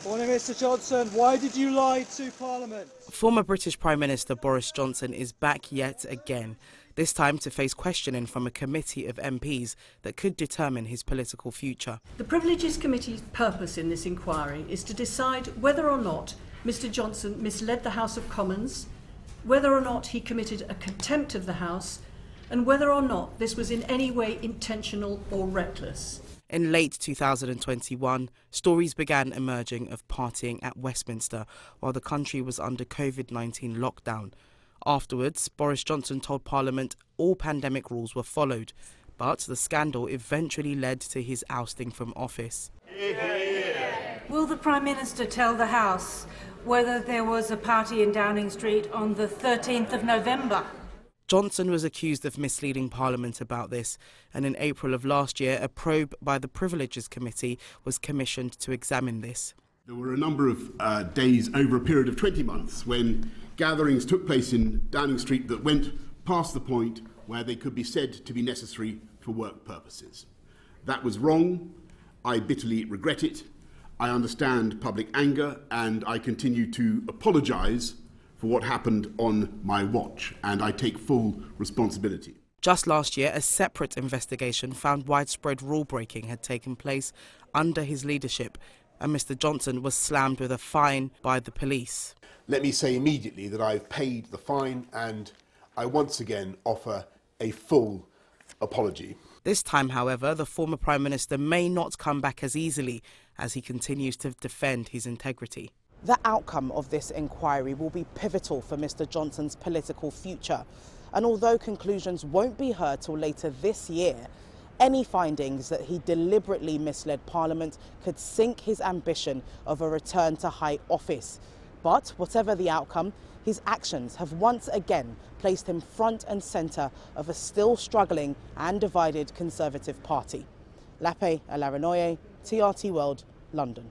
Morning, Mr. Johnson. Why did you lie to Parliament? Former British Prime Minister Boris Johnson is back yet again, this time to face questioning from a committee of MPs that could determine his political future. The Privileges Committee's purpose in this inquiry is to decide whether or not Mr. Johnson misled the House of Commons, whether or not he committed a contempt of the House, and whether or not this was in any way intentional or reckless. In late 2021, stories began emerging of partying at Westminster while the country was under COVID-19 lockdown. Afterwards, Boris Johnson told Parliament all pandemic rules were followed, but the scandal eventually led to his ousting from office. Will the Prime Minister tell the House whether there was a party in Downing Street on the 13th of November? Johnson was accused of misleading Parliament about this, and in April of last year, a probe by the Privileges Committee was commissioned to examine this. There were a number of days over a period of 20 months when gatherings took place in Downing Street that went past the point where they could be said to be necessary for work purposes. That was wrong. I bitterly regret it. I understand public anger, and I continue to apologise for what happened on my watch, and I take full responsibility. Just last year, a separate investigation found widespread rule-breaking had taken place under his leadership, and Mr. Johnson was slammed with a fine by the police. Let me say immediately that I've paid the fine, and I once again offer a full apology. This time, however, the former Prime Minister may not come back as easily as he continues to defend his integrity. The outcome of this inquiry will be pivotal for Mr. Johnson's political future. And although conclusions won't be heard till later this year, any findings that he deliberately misled Parliament could sink his ambition of a return to high office. But whatever the outcome, his actions have once again placed him front and centre of a still struggling and divided Conservative Party. Lape Alarinoye, TRT World, London.